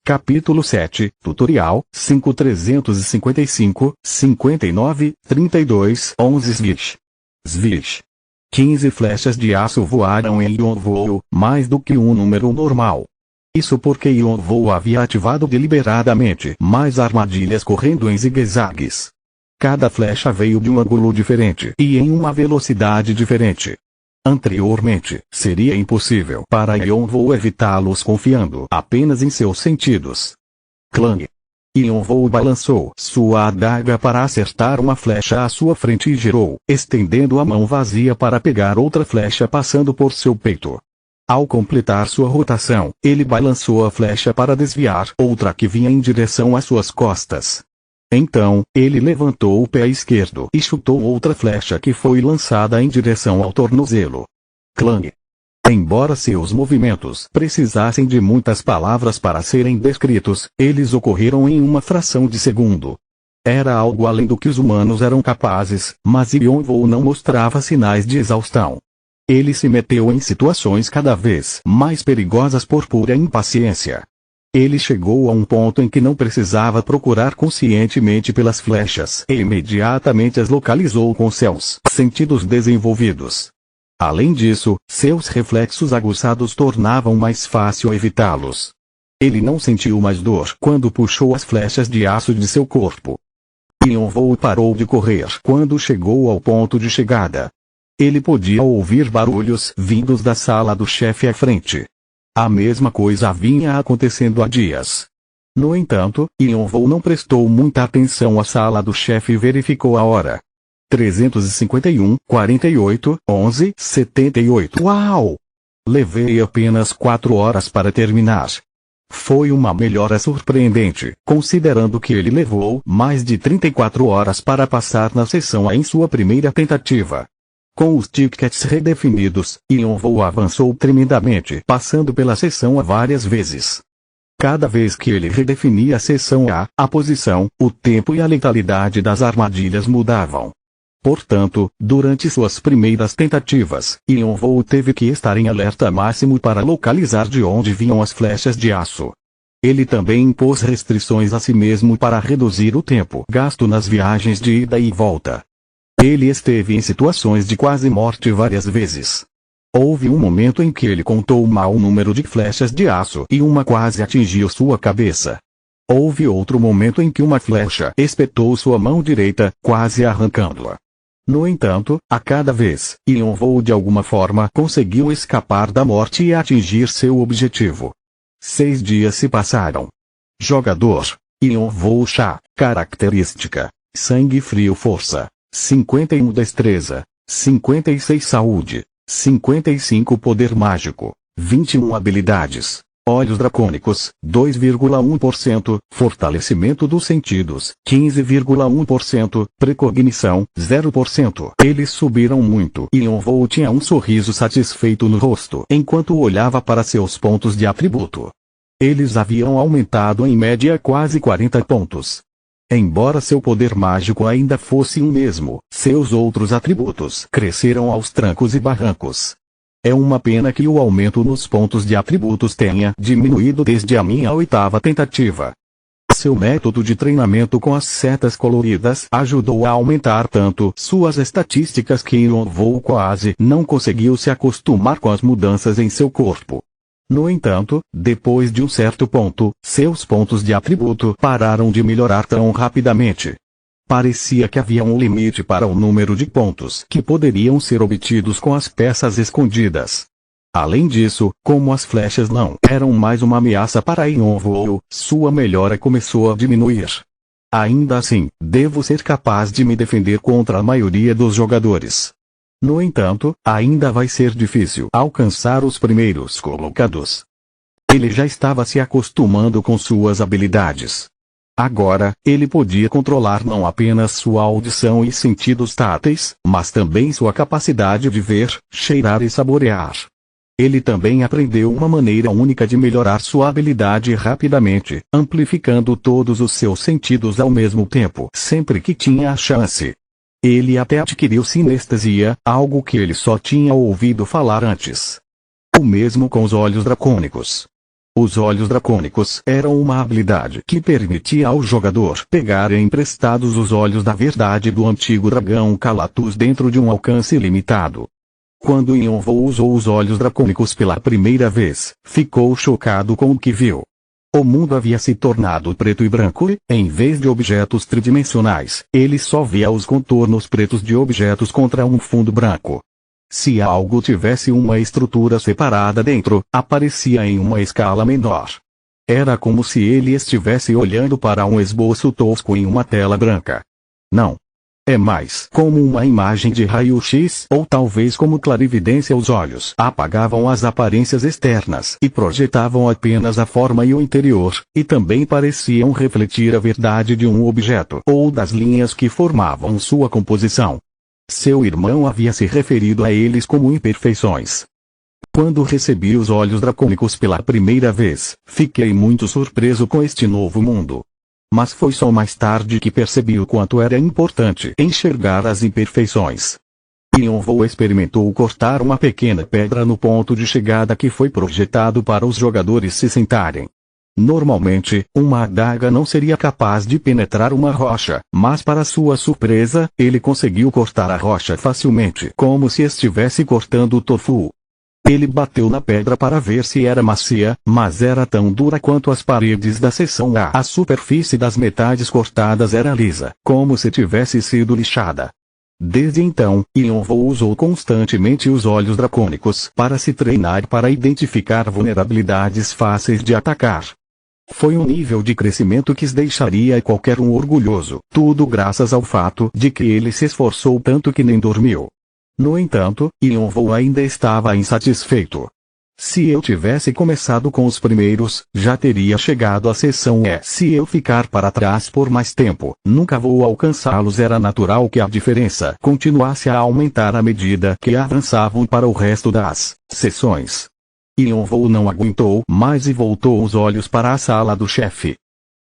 Capítulo 7, Tutorial, 5355, 59, 32, 11 Svish. Svish. 15 flechas de aço voaram em Yonvoo, mais do que um número normal. Isso porque Yonvoo havia ativado deliberadamente mais armadilhas correndo em zigue-zagues. Cada flecha veio de um ângulo diferente e em uma velocidade diferente. Anteriormente, seria impossível para Yonvoo evitá-los confiando apenas em seus sentidos. Clang! Yonvoo balançou sua adaga para acertar uma flecha à sua frente e girou, estendendo a mão vazia para pegar outra flecha passando por seu peito. Ao completar sua rotação, ele balançou a flecha para desviar outra que vinha em direção às suas costas. Então, ele levantou o pé esquerdo e chutou outra flecha que foi lançada em direção ao tornozelo. Clang! Embora seus movimentos precisassem de muitas palavras para serem descritos, eles ocorreram em uma fração de segundo. Era algo além do que os humanos eram capazes, mas Yonvoo não mostrava sinais de exaustão. Ele se meteu em situações cada vez mais perigosas por pura impaciência. Ele chegou a um ponto em que não precisava procurar conscientemente pelas flechas e imediatamente as localizou com seus sentidos desenvolvidos. Além disso, seus reflexos aguçados tornavam mais fácil evitá-los. Ele não sentiu mais dor quando puxou as flechas de aço de seu corpo. Yonvoo parou de correr quando chegou ao ponto de chegada. Ele podia ouvir barulhos vindos da sala do chefe à frente. A mesma coisa vinha acontecendo há dias. No entanto, Yonvoo não prestou muita atenção à sala do chefe e verificou a hora. 351, 48, 11, 78. Uau! Levei apenas 4 horas para terminar. Foi uma melhora surpreendente, considerando que ele levou mais de 34 horas para passar na sessão A em sua primeira tentativa. Com os tickets redefinidos, Yonvoo avançou tremendamente, passando pela seção A várias vezes. Cada vez que ele redefinia a seção A posição, o tempo e a letalidade das armadilhas mudavam. Portanto, durante suas primeiras tentativas, Yonvoo teve que estar em alerta máximo para localizar de onde vinham as flechas de aço. Ele também impôs restrições a si mesmo para reduzir o tempo gasto nas viagens de ida e volta. Ele esteve em situações de quase morte várias vezes. Houve um momento em que ele contou mal o número de flechas de aço e uma quase atingiu sua cabeça. Houve outro momento em que uma flecha espetou sua mão direita, quase arrancando-a. No entanto, a cada vez, Yonvoo de alguma forma conseguiu escapar da morte e atingir seu objetivo. 6 dias se passaram. Jogador: Yonvoo Sha. Característica: sangue frio força. 51 destreza, 56 saúde, 55 poder mágico, 21 habilidades, olhos dracônicos, 2,1%, fortalecimento dos sentidos, 15,1%, precognição, 0%. Eles subiram muito e Yonvoo tinha um sorriso satisfeito no rosto enquanto olhava para seus pontos de atributo. Eles haviam aumentado em média quase 40 pontos. Embora seu poder mágico ainda fosse o mesmo, seus outros atributos cresceram aos trancos e barrancos. É uma pena que o aumento nos pontos de atributos tenha diminuído desde a minha 8ª tentativa. Seu método de treinamento com as setas coloridas ajudou a aumentar tanto suas estatísticas que Yonvoo quase não conseguiu se acostumar com as mudanças em seu corpo. No entanto, depois de um certo ponto, seus pontos de atributo pararam de melhorar tão rapidamente. Parecia que havia um limite para o número de pontos que poderiam ser obtidos com as peças escondidas. Além disso, como as flechas não eram mais uma ameaça para Yonvoo, sua melhora começou a diminuir. Ainda assim, devo ser capaz de me defender contra a maioria dos jogadores. No entanto, ainda vai ser difícil alcançar os primeiros colocados. Ele já estava se acostumando com suas habilidades. Agora, ele podia controlar não apenas sua audição e sentidos táteis, mas também sua capacidade de ver, cheirar e saborear. Ele também aprendeu uma maneira única de melhorar sua habilidade rapidamente, amplificando todos os seus sentidos ao mesmo tempo, sempre que tinha a chance. Ele até adquiriu sinestesia, algo que ele só tinha ouvido falar antes. O mesmo com os olhos dracônicos. Os olhos dracônicos eram uma habilidade que permitia ao jogador pegar emprestados os olhos da verdade do antigo dragão Calatus dentro de um alcance limitado. Quando Yonvou usou os olhos dracônicos pela primeira vez, ficou chocado com o que viu. O mundo havia se tornado preto e branco e, em vez de objetos tridimensionais, ele só via os contornos pretos de objetos contra um fundo branco. Se algo tivesse uma estrutura separada dentro, aparecia em uma escala menor. Era como se ele estivesse olhando para um esboço tosco em uma tela branca. Não. É mais como uma imagem de raio-x, ou talvez como clarividência. Os olhos apagavam as aparências externas e projetavam apenas a forma e o interior, e também pareciam refletir a verdade de um objeto ou das linhas que formavam sua composição. Seu irmão havia se referido a eles como imperfeições. Quando recebi os olhos dracônicos pela primeira vez, fiquei muito surpreso com este novo mundo. Mas foi só mais tarde que percebi o quanto era importante enxergar as imperfeições. Yonvou experimentou cortar uma pequena pedra no ponto de chegada que foi projetado para os jogadores se sentarem. Normalmente, uma adaga não seria capaz de penetrar uma rocha, mas para sua surpresa, ele conseguiu cortar a rocha facilmente, como se estivesse cortando tofu. Ele bateu na pedra para ver se era macia, mas era tão dura quanto as paredes da seção A. A superfície das metades cortadas era lisa, como se tivesse sido lixada. Desde então, Yonvou usou constantemente os olhos dracônicos para se treinar para identificar vulnerabilidades fáceis de atacar. Foi um nível de crescimento que deixaria qualquer um orgulhoso, tudo graças ao fato de que ele se esforçou tanto que nem dormiu. No entanto, Yonvou ainda estava insatisfeito. Se eu tivesse começado com os primeiros, já teria chegado à seção E. Se eu ficar para trás por mais tempo, nunca vou alcançá-los. Era natural que a diferença continuasse a aumentar à medida que avançavam para o resto das seções. Yonvou não aguentou mais e voltou os olhos para a sala do chefe.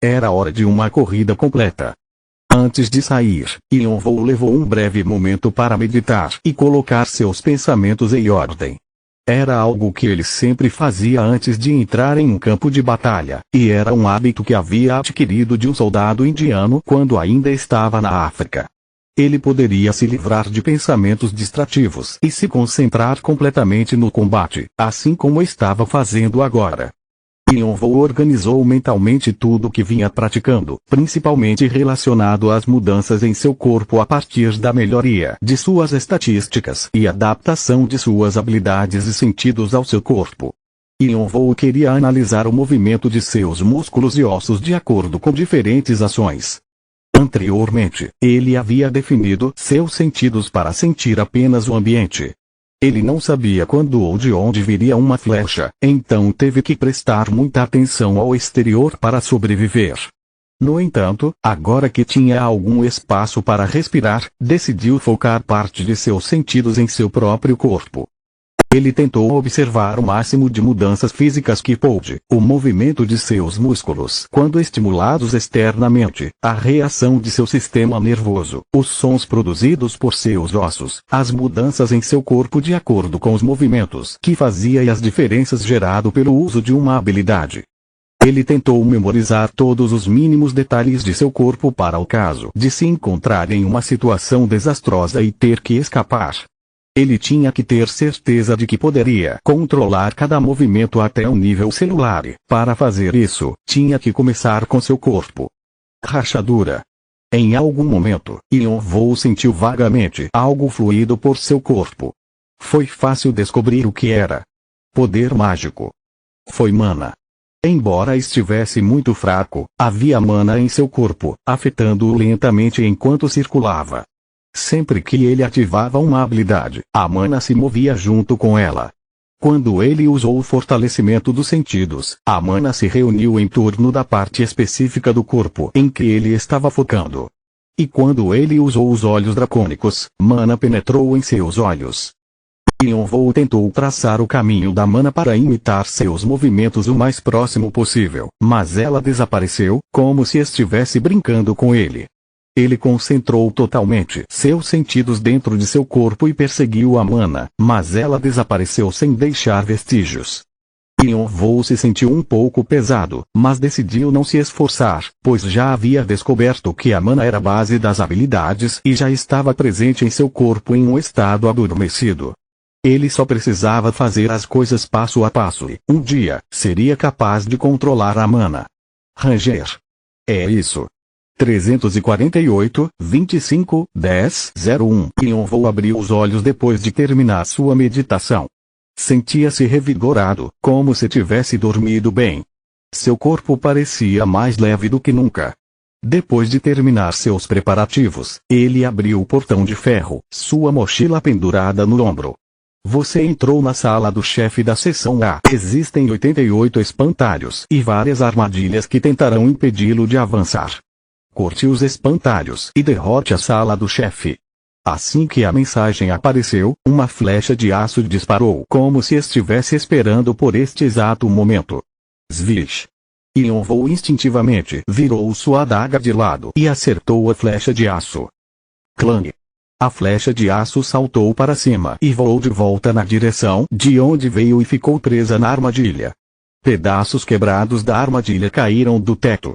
Era hora de uma corrida completa. Antes de sair, Yonvou levou um breve momento para meditar e colocar seus pensamentos em ordem. Era algo que ele sempre fazia antes de entrar em um campo de batalha, e era um hábito que havia adquirido de um soldado indiano quando ainda estava na África. Ele poderia se livrar de pensamentos distrativos e se concentrar completamente no combate, assim como estava fazendo agora. Yonvou organizou mentalmente tudo o que vinha praticando, principalmente relacionado às mudanças em seu corpo a partir da melhoria de suas estatísticas e adaptação de suas habilidades e sentidos ao seu corpo. Yonvou queria analisar o movimento de seus músculos e ossos de acordo com diferentes ações. Anteriormente, ele havia definido seus sentidos para sentir apenas o ambiente. Ele não sabia quando ou de onde viria uma flecha, então teve que prestar muita atenção ao exterior para sobreviver. No entanto, agora que tinha algum espaço para respirar, decidiu focar parte de seus sentidos em seu próprio corpo. Ele tentou observar o máximo de mudanças físicas que pôde, o movimento de seus músculos quando estimulados externamente, a reação de seu sistema nervoso, os sons produzidos por seus ossos, as mudanças em seu corpo de acordo com os movimentos que fazia e as diferenças gerado pelo uso de uma habilidade. Ele tentou memorizar todos os mínimos detalhes de seu corpo para o caso de se encontrar em uma situação desastrosa e ter que escapar. Ele tinha que ter certeza de que poderia controlar cada movimento até um nível celular e, para fazer isso, tinha que começar com seu corpo. Rachadura. Em algum momento, Yonvou sentiu vagamente algo fluido por seu corpo. Foi fácil descobrir o que era. Poder mágico. Foi mana. Embora estivesse muito fraco, havia mana em seu corpo, afetando-o lentamente enquanto circulava. Sempre que ele ativava uma habilidade, a mana se movia junto com ela. Quando ele usou o fortalecimento dos sentidos, a mana se reuniu em torno da parte específica do corpo em que ele estava focando. E quando ele usou os olhos dracônicos, mana penetrou em seus olhos. Yonvou tentou traçar o caminho da mana para imitar seus movimentos o mais próximo possível, mas ela desapareceu, como se estivesse brincando com ele. Ele concentrou totalmente seus sentidos dentro de seu corpo e perseguiu a mana, mas ela desapareceu sem deixar vestígios. Yonvou se sentiu um pouco pesado, mas decidiu não se esforçar, pois já havia descoberto que a mana era a base das habilidades e já estava presente em seu corpo em um estado adormecido. Ele só precisava fazer as coisas passo a passo e, um dia, seria capaz de controlar a mana. Ranger. É isso. 348, 25, 10, 01. Yonvou abriu os olhos depois de terminar sua meditação. Sentia-se revigorado, como se tivesse dormido bem. Seu corpo parecia mais leve do que nunca. Depois de terminar seus preparativos, ele abriu o portão de ferro, sua mochila pendurada no ombro. Você entrou na sala do chefe da seção A. Existem 88 espantalhos e várias armadilhas que tentarão impedi-lo de avançar. Corte os espantalhos e derrote a sala do chefe. Assim que a mensagem apareceu, uma flecha de aço disparou como se estivesse esperando por este exato momento. Svish. Yonvou instintivamente virou sua adaga de lado e acertou a flecha de aço. Clang. A flecha de aço saltou para cima e voou de volta na direção de onde veio e ficou presa na armadilha. Pedaços quebrados da armadilha caíram do teto.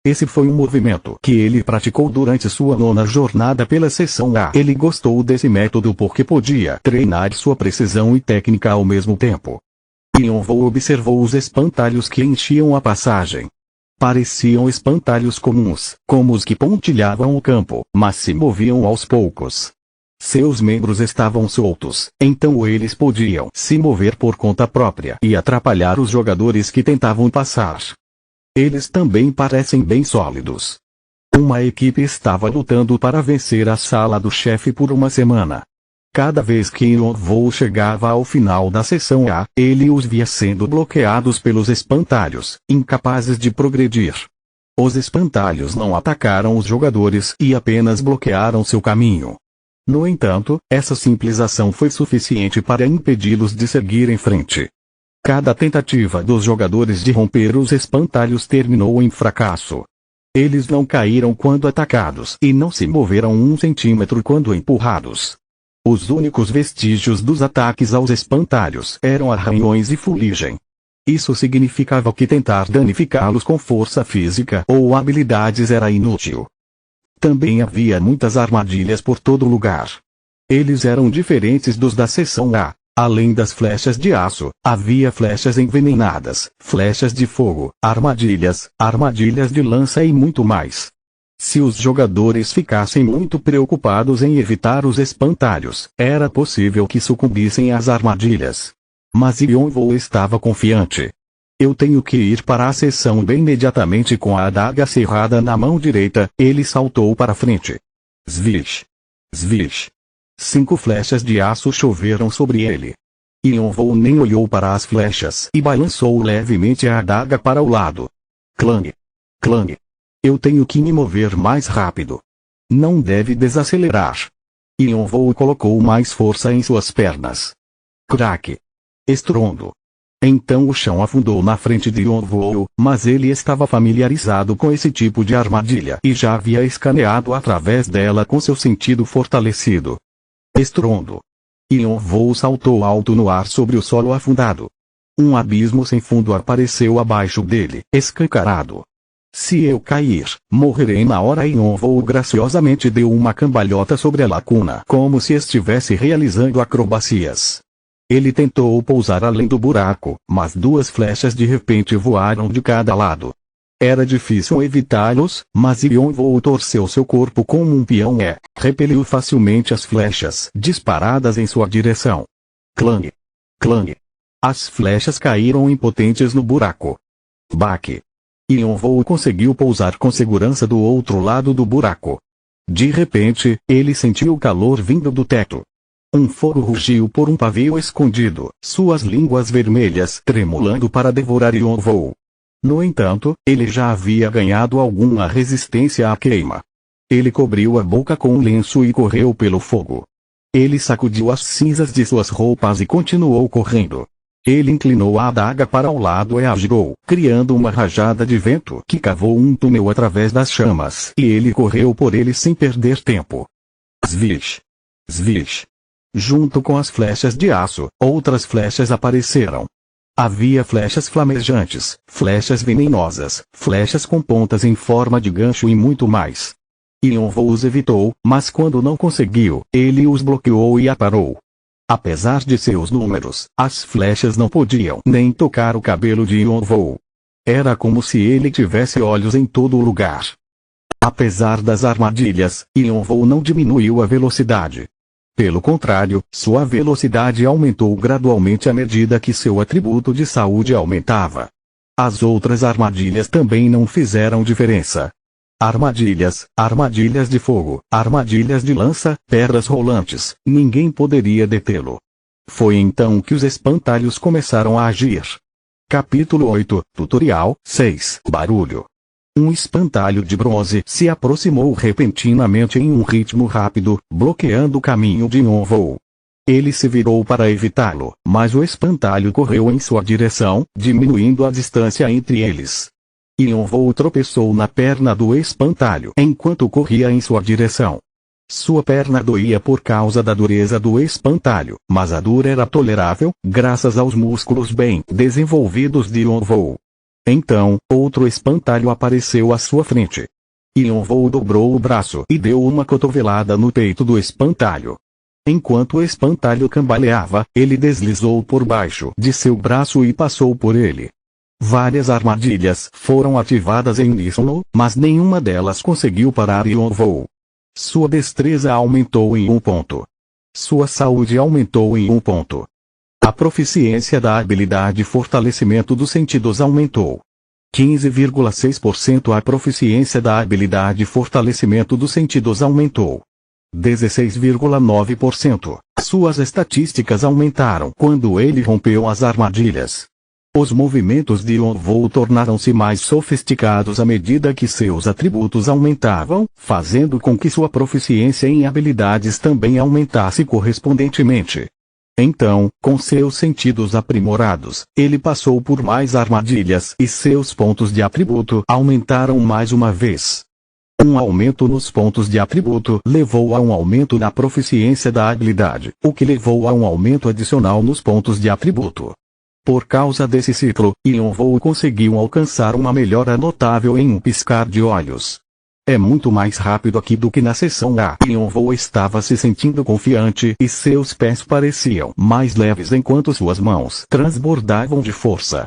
Esse foi um movimento que ele praticou durante sua 9ª jornada pela seção A. Ele gostou desse método porque podia treinar sua precisão e técnica ao mesmo tempo. Yonvou observou os espantalhos que enchiam a passagem. Pareciam espantalhos comuns, como os que pontilhavam o campo, mas se moviam aos poucos. Seus membros estavam soltos, então eles podiam se mover por conta própria e atrapalhar os jogadores que tentavam passar. Eles também parecem bem sólidos. Uma equipe estava lutando para vencer a sala do chefe por uma semana. Cada vez que Yonvou chegava ao final da seção A, ele os via sendo bloqueados pelos espantalhos, incapazes de progredir. Os espantalhos não atacaram os jogadores e apenas bloquearam seu caminho. No entanto, essa simples ação foi suficiente para impedi-los de seguir em frente. Cada tentativa dos jogadores de romper os espantalhos terminou em fracasso. Eles não caíram quando atacados e não se moveram 1 centímetro quando empurrados. Os únicos vestígios dos ataques aos espantalhos eram arranhões e fuligem. Isso significava que tentar danificá-los com força física ou habilidades era inútil. Também havia muitas armadilhas por todo lugar. Eles eram diferentes dos da seção A. Além das flechas de aço, havia flechas envenenadas, flechas de fogo, armadilhas de lança e muito mais. Se os jogadores ficassem muito preocupados em evitar os espantalhos, era possível que sucumbissem às armadilhas. Mas Yonvou estava confiante. Eu tenho que ir para a seção B imediatamente com a adaga cerrada na mão direita, ele saltou para frente. Svish. Svish. 5 flechas de aço choveram sobre ele. Yonvou nem olhou para as flechas e balançou levemente a adaga para o lado. Clang. Clang. Eu tenho que me mover mais rápido. Não deve desacelerar. Yonvou colocou mais força em suas pernas. Crack. Estrondo. Então o chão afundou na frente de Yonvou, mas ele estava familiarizado com esse tipo de armadilha e já havia escaneado através dela com seu sentido fortalecido. Estrondo. Yonvou saltou alto no ar sobre o solo afundado. Um abismo sem fundo apareceu abaixo dele, escancarado. Se eu cair, morrerei na hora. Yonvou graciosamente deu uma cambalhota sobre a lacuna, como se estivesse realizando acrobacias. Ele tentou pousar além do buraco, mas 2 flechas de repente voaram de cada lado. Era difícil evitá-los, mas Yonvou torceu seu corpo como um peão e repeliu facilmente as flechas disparadas em sua direção. Clang. Clang. As flechas caíram impotentes no buraco. Baque. Yonvou conseguiu pousar com segurança do outro lado do buraco. De repente, ele sentiu o calor vindo do teto. Um fogo rugiu por um pavio escondido, suas línguas vermelhas tremulando para devorar Yonvou. No entanto, ele já havia ganhado alguma resistência à queima. Ele cobriu a boca com um lenço e correu pelo fogo. Ele sacudiu as cinzas de suas roupas e continuou correndo. Ele inclinou a adaga para o lado e a girou, criando uma rajada de vento que cavou um túnel através das chamas, e ele correu por ele sem perder tempo. Svish. Svish. Junto com as flechas de aço, outras flechas apareceram. Havia flechas flamejantes, flechas venenosas, flechas com pontas em forma de gancho e muito mais. Yonvou os evitou, mas quando não conseguiu, ele os bloqueou e aparou. Apesar de seus números, as flechas não podiam nem tocar o cabelo de Yonvou. Era como se ele tivesse olhos em todo o lugar. Apesar das armadilhas, Yonvou não diminuiu a velocidade. Pelo contrário, sua velocidade aumentou gradualmente à medida que seu atributo de saúde aumentava. As outras armadilhas também não fizeram diferença. Armadilhas de fogo, armadilhas de lança, pedras rolantes, ninguém poderia detê-lo. Foi então que os espantalhos começaram a agir. Capítulo 8, Tutorial 6, Barulho. Um espantalho de bronze se aproximou repentinamente em um ritmo rápido, bloqueando o caminho de Yonvou. Ele se virou para evitá-lo, mas o espantalho correu em sua direção, diminuindo a distância entre eles. Yonvou tropeçou na perna do espantalho enquanto corria em sua direção. Sua perna doía por causa da dureza do espantalho, mas a dor era tolerável, graças aos músculos bem desenvolvidos de Yonvou. Então, outro espantalho apareceu à sua frente. Yonvou dobrou o braço e deu uma cotovelada no peito do espantalho. Enquanto o espantalho cambaleava, ele deslizou por baixo de seu braço e passou por ele. Várias armadilhas foram ativadas em uníssono, mas nenhuma delas conseguiu parar Yonvou. Sua destreza aumentou em 1 ponto. Sua saúde aumentou em 1 ponto. A proficiência da habilidade Fortalecimento dos Sentidos aumentou. 15,6%. A proficiência da habilidade Fortalecimento dos Sentidos aumentou. 16,9%. Suas estatísticas aumentaram quando ele rompeu as armadilhas. Os movimentos de Yonvou tornaram-se mais sofisticados à medida que seus atributos aumentavam, fazendo com que sua proficiência em habilidades também aumentasse correspondentemente. Então, com seus sentidos aprimorados, ele passou por mais armadilhas e seus pontos de atributo aumentaram mais uma vez. Um aumento nos pontos de atributo levou a um aumento na proficiência da habilidade, o que levou a um aumento adicional nos pontos de atributo. Por causa desse ciclo, Yonvou conseguiu alcançar uma melhora notável em um piscar de olhos. É muito mais rápido aqui do que na seção A. Yonvou estava se sentindo confiante e seus pés pareciam mais leves enquanto suas mãos transbordavam de força.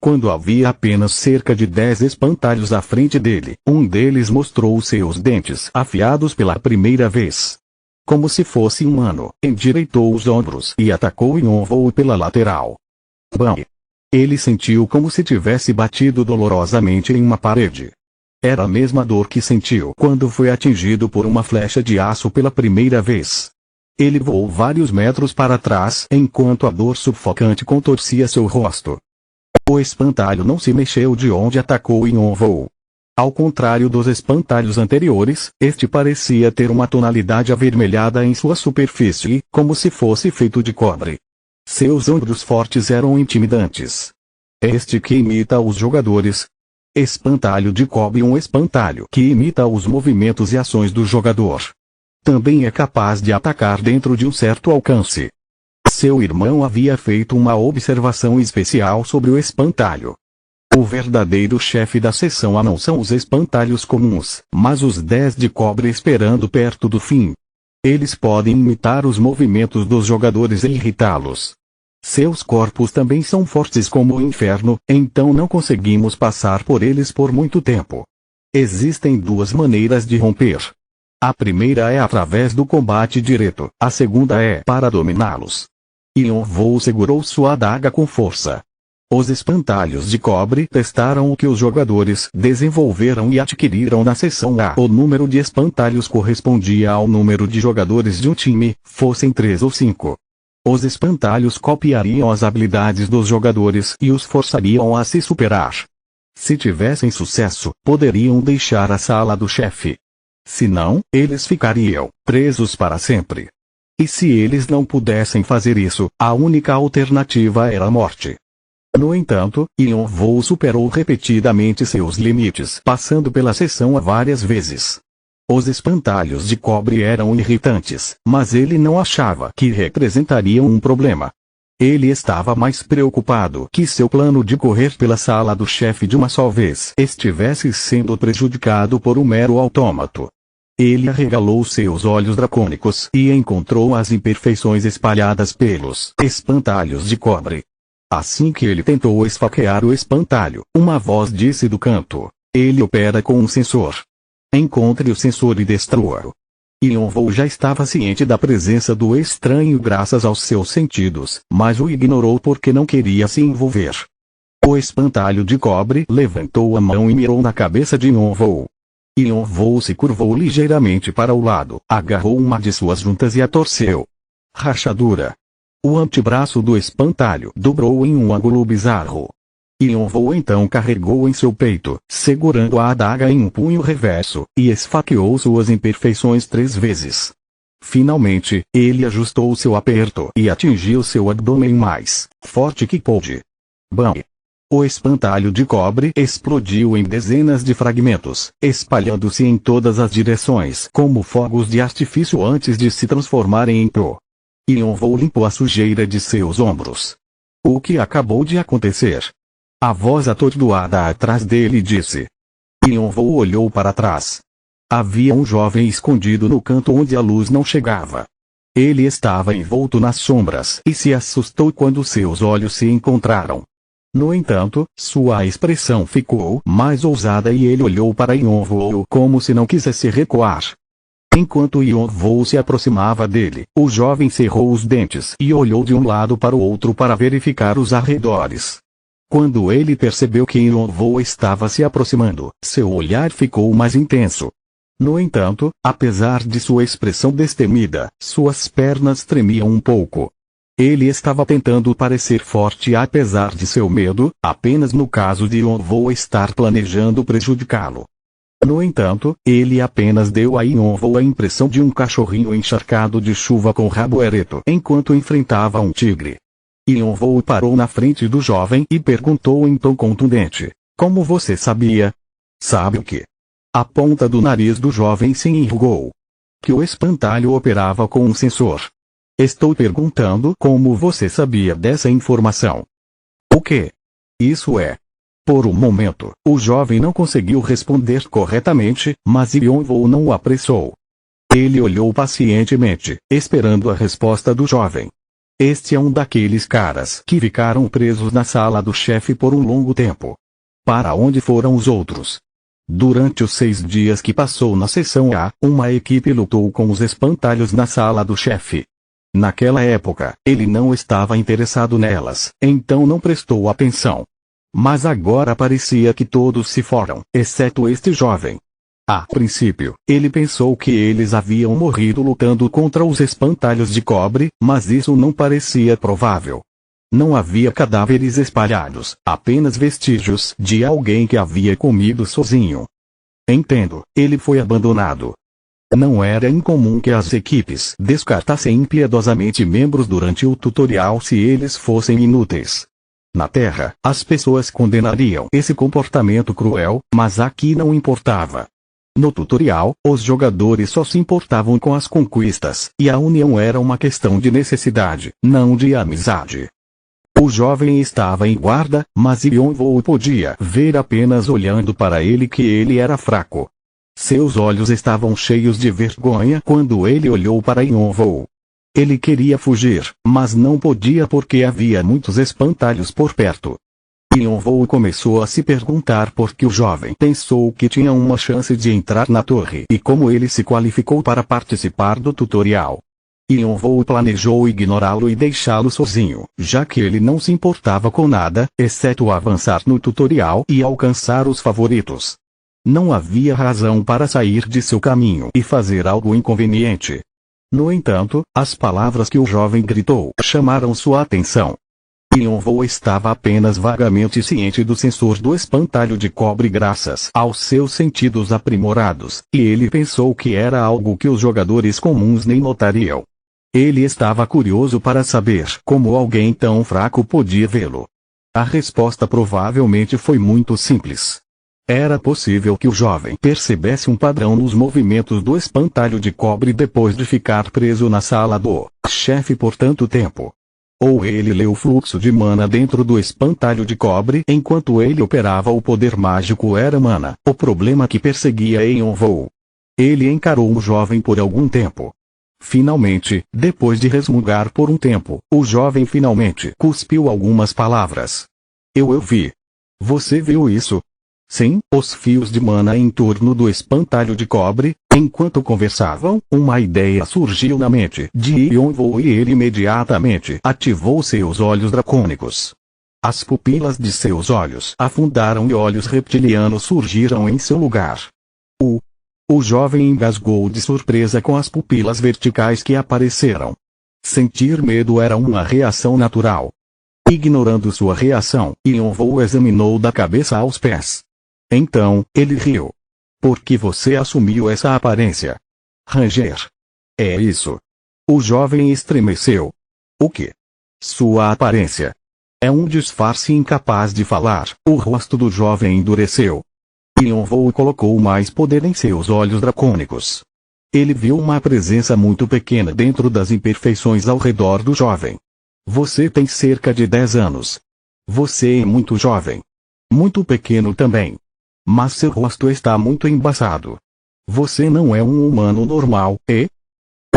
Quando havia apenas cerca de 10 espantalhos à frente dele, um deles mostrou seus dentes afiados pela primeira vez. Como se fosse humano, endireitou os ombros e atacou Yonvou pela lateral. Bam! Ele sentiu como se tivesse batido dolorosamente em uma parede. Era a mesma dor que sentiu quando foi atingido por uma flecha de aço pela primeira vez. Ele voou vários metros para trás enquanto a dor sufocante contorcia seu rosto. O espantalho não se mexeu de onde atacou Yonvou. Ao contrário dos espantalhos anteriores, este parecia ter uma tonalidade avermelhada em sua superfície, como se fosse feito de cobre. Seus ombros fortes eram intimidantes. Este que imita os jogadores. Espantalho de cobre. Um espantalho que imita os movimentos e ações do jogador. Também é capaz de atacar dentro de um certo alcance. Seu irmão havia feito uma observação especial sobre o espantalho. O verdadeiro chefe da seção A não são os espantalhos comuns, mas os 10 de cobre esperando perto do fim. Eles podem imitar os movimentos dos jogadores e irritá-los. Seus corpos também são fortes como o inferno, então não conseguimos passar por eles por muito tempo. Existem 2 maneiras de romper. A primeira é através do combate direto, a segunda é para dominá-los. Yonvou segurou sua adaga com força. Os espantalhos de cobre testaram o que os jogadores desenvolveram e adquiriram na seção A. O número de espantalhos correspondia ao número de jogadores de um time, fossem 3 ou 5. Os espantalhos copiariam as habilidades dos jogadores e os forçariam a se superar. Se tivessem sucesso, poderiam deixar a sala do chefe. Se não, eles ficariam presos para sempre. E se eles não pudessem fazer isso, a única alternativa era a morte. No entanto, Yonvou superou repetidamente seus limites, passando pela seção A várias vezes. Os espantalhos de cobre eram irritantes, mas ele não achava que representariam um problema. Ele estava mais preocupado que seu plano de correr pela sala do chefe de uma só vez estivesse sendo prejudicado por um mero autômato. Ele arregalou seus olhos dracônicos e encontrou as imperfeições espalhadas pelos espantalhos de cobre. Assim que ele tentou esfaquear o espantalho, uma voz disse do canto: ele opera com um sensor. Encontre o sensor e destrua-o. Yonvou já estava ciente da presença do estranho graças aos seus sentidos, mas o ignorou porque não queria se envolver. O espantalho de cobre levantou a mão e mirou na cabeça de Yonvou. Yonvou se curvou ligeiramente para o lado, agarrou uma de suas juntas e a torceu. Rachadura. O antebraço do espantalho dobrou em um ângulo bizarro. Yonvou então carregou em seu peito, segurando a adaga em um punho reverso, e esfaqueou suas imperfeições 3 vezes. Finalmente, ele ajustou seu aperto e atingiu seu abdômen mais forte que pôde. Bam! O espantalho de cobre explodiu em dezenas de fragmentos, espalhando-se em todas as direções como fogos de artifício antes de se transformarem em pó. Yonvou limpou a sujeira de seus ombros. O que acabou de acontecer? A voz atordoada atrás dele disse. Yonvou olhou para trás. Havia um jovem escondido no canto onde a luz não chegava. Ele estava envolto nas sombras e se assustou quando seus olhos se encontraram. No entanto, sua expressão ficou mais ousada e ele olhou para Yonvou como se não quisesse recuar. Enquanto Yonvou se aproximava dele, o jovem cerrou os dentes e olhou de um lado para o outro para verificar os arredores. Quando ele percebeu que Yonvou estava se aproximando, seu olhar ficou mais intenso. No entanto, apesar de sua expressão destemida, suas pernas tremiam um pouco. Ele estava tentando parecer forte apesar de seu medo, apenas no caso de Yonvou estar planejando prejudicá-lo. No entanto, ele apenas deu a Yonvou a impressão de um cachorrinho encharcado de chuva com rabo ereto enquanto enfrentava um tigre. Yonvou parou na frente do jovem e perguntou em tom contundente: como você sabia? Sabe o que? A ponta do nariz do jovem se enrugou. Que o espantalho operava com um sensor. Estou perguntando como você sabia dessa informação. O que? Isso é. Por um momento, o jovem não conseguiu responder corretamente, mas Yonvou não o apressou. Ele olhou pacientemente, esperando a resposta do jovem. Este é um daqueles caras que ficaram presos na sala do chefe por um longo tempo. Para onde foram os outros? Durante os 6 dias que passou na seção A, uma equipe lutou com os espantalhos na sala do chefe. Naquela época, ele não estava interessado nelas, então não prestou atenção. Mas agora parecia que todos se foram, exceto este jovem. A princípio, ele pensou que eles haviam morrido lutando contra os espantalhos de cobre, mas isso não parecia provável. Não havia cadáveres espalhados, apenas vestígios de alguém que havia comido sozinho. Entendo, ele foi abandonado. Não era incomum que as equipes descartassem impiedosamente membros durante o tutorial se eles fossem inúteis. Na Terra, as pessoas condenariam esse comportamento cruel, mas aqui não importava. No tutorial, os jogadores só se importavam com as conquistas, e a união era uma questão de necessidade, não de amizade. O jovem estava em guarda, mas Yonvou podia ver apenas olhando para ele que ele era fraco. Seus olhos estavam cheios de vergonha quando ele olhou para Yonvou. Ele queria fugir, mas não podia porque havia muitos espantalhos por perto. Yonvou começou a se perguntar por que o jovem pensou que tinha uma chance de entrar na torre e como ele se qualificou para participar do tutorial. Yonvou planejou ignorá-lo e deixá-lo sozinho, já que ele não se importava com nada, exceto avançar no tutorial e alcançar os favoritos. Não havia razão para sair de seu caminho e fazer algo inconveniente. No entanto, as palavras que o jovem gritou chamaram sua atenção. Yonvou estava apenas vagamente ciente do sensor do espantalho de cobre graças aos seus sentidos aprimorados, e ele pensou que era algo que os jogadores comuns nem notariam. Ele estava curioso para saber como alguém tão fraco podia vê-lo. A resposta provavelmente foi muito simples. Era possível que o jovem percebesse um padrão nos movimentos do espantalho de cobre depois de ficar preso na sala do chefe por tanto tempo. Ou ele leu o fluxo de mana dentro do espantalho de cobre enquanto ele operava o poder mágico era mana, o problema que perseguia Eonvou. Ele encarou o jovem por algum tempo. Finalmente, depois de resmungar por um tempo, o jovem finalmente cuspiu algumas palavras. Eu vi. Você viu isso? Sim, os fios de mana em torno do espantalho de cobre. Enquanto conversavam, uma ideia surgiu na mente de Eonvou e ele imediatamente ativou seus olhos dracônicos. As pupilas de seus olhos afundaram e olhos reptilianos surgiram em seu lugar. O jovem engasgou de surpresa com as pupilas verticais que apareceram. Sentir medo era uma reação natural. Ignorando sua reação, Eonvou examinou da cabeça aos pés. Então, ele riu. Por que você assumiu essa aparência? Ranger. É isso. O jovem estremeceu. O que? Sua aparência. É um disfarce incapaz de falar. O rosto do jovem endureceu. Eonvou colocou mais poder em seus olhos dracônicos. Ele viu uma presença muito pequena dentro das imperfeições ao redor do jovem. Você tem cerca de 10 anos. Você é muito jovem. Muito pequeno também. Mas seu rosto está muito embaçado. Você não é um humano normal, e?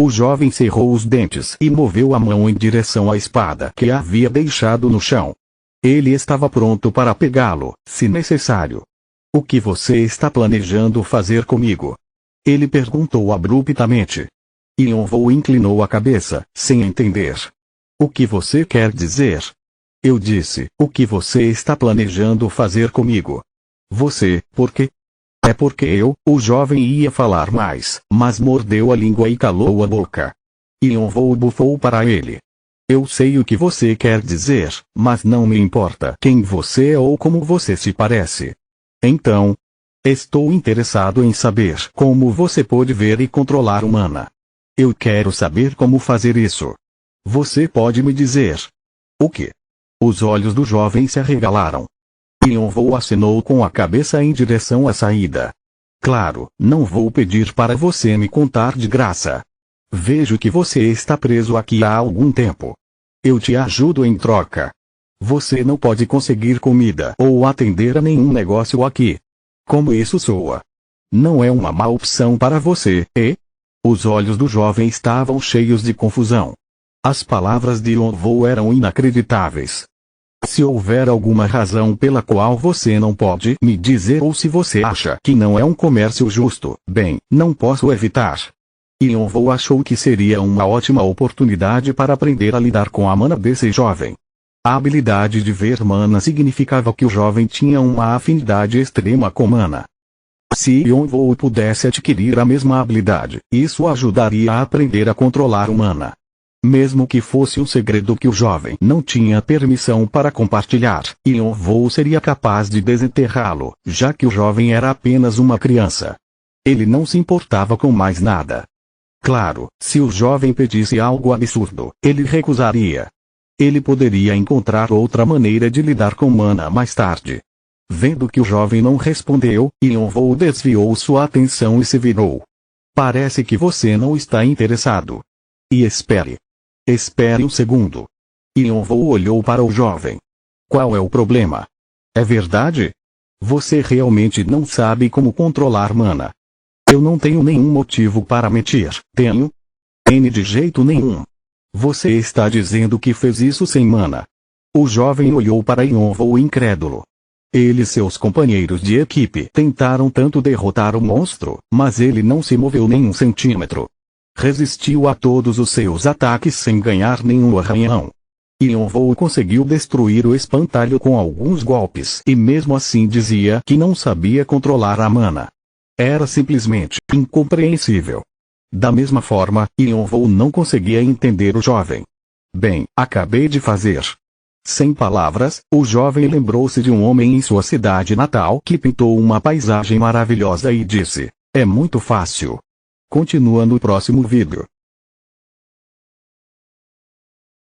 O jovem cerrou os dentes e moveu a mão em direção à espada que havia deixado no chão. Ele estava pronto para pegá-lo, se necessário. O que você está planejando fazer comigo? Ele perguntou abruptamente. Eonvou inclinou a cabeça, sem entender. O que você quer dizer? Eu disse, o que você está planejando fazer comigo? Você, por quê? É porque o jovem ia falar mais, mas mordeu a língua e calou a boca. Eonvou bufou para ele. Eu sei o que você quer dizer, mas não me importa quem você é ou como você se parece. Então, estou interessado em saber como você pode ver e controlar o mana. Eu quero saber como fazer isso. Você pode me dizer? O quê? Os olhos do jovem se arregalaram. Eonvou acenou com a cabeça em direção à saída. Claro, não vou pedir para você me contar de graça. Vejo que você está preso aqui há algum tempo. Eu te ajudo em troca. Você não pode conseguir comida ou atender a nenhum negócio aqui. Como isso soa? Não é uma má opção para você, e? Os olhos do jovem estavam cheios de confusão. As palavras de Eonvou eram inacreditáveis. Se houver alguma razão pela qual você não pode me dizer ou se você acha que não é um comércio justo, bem, não posso evitar. Eonvou achou que seria uma ótima oportunidade para aprender a lidar com a mana desse jovem. A habilidade de ver mana significava que o jovem tinha uma afinidade extrema com mana. Se Eonvou pudesse adquirir a mesma habilidade, isso ajudaria a aprender a controlar o mana. Mesmo que fosse um segredo que o jovem não tinha permissão para compartilhar, Eonvou seria capaz de desenterrá-lo, já que o jovem era apenas uma criança. Ele não se importava com mais nada. Claro, se o jovem pedisse algo absurdo, ele recusaria. Ele poderia encontrar outra maneira de lidar com mana mais tarde. Vendo que o jovem não respondeu, Eonvou desviou sua atenção e se virou. Parece que você não está interessado. E espere. Espere um segundo. Eonvou olhou para o jovem. Qual é o problema? É verdade? Você realmente não sabe como controlar mana. Eu não tenho nenhum motivo para mentir, tenho? De jeito nenhum. Você está dizendo que fez isso sem mana. O jovem olhou para Eonvou incrédulo. Ele e seus companheiros de equipe tentaram tanto derrotar o monstro, mas ele não se moveu nem um centímetro. Resistiu a todos os seus ataques sem ganhar nenhum arranhão. Eonvou conseguiu destruir o espantalho com alguns golpes e mesmo assim dizia que não sabia controlar a mana. Era simplesmente incompreensível. Da mesma forma, Eonvou não conseguia entender o jovem. Bem, acabei de fazer. Sem palavras, o jovem lembrou-se de um homem em sua cidade natal que pintou uma paisagem maravilhosa e disse: é muito fácil. Continua no próximo vídeo.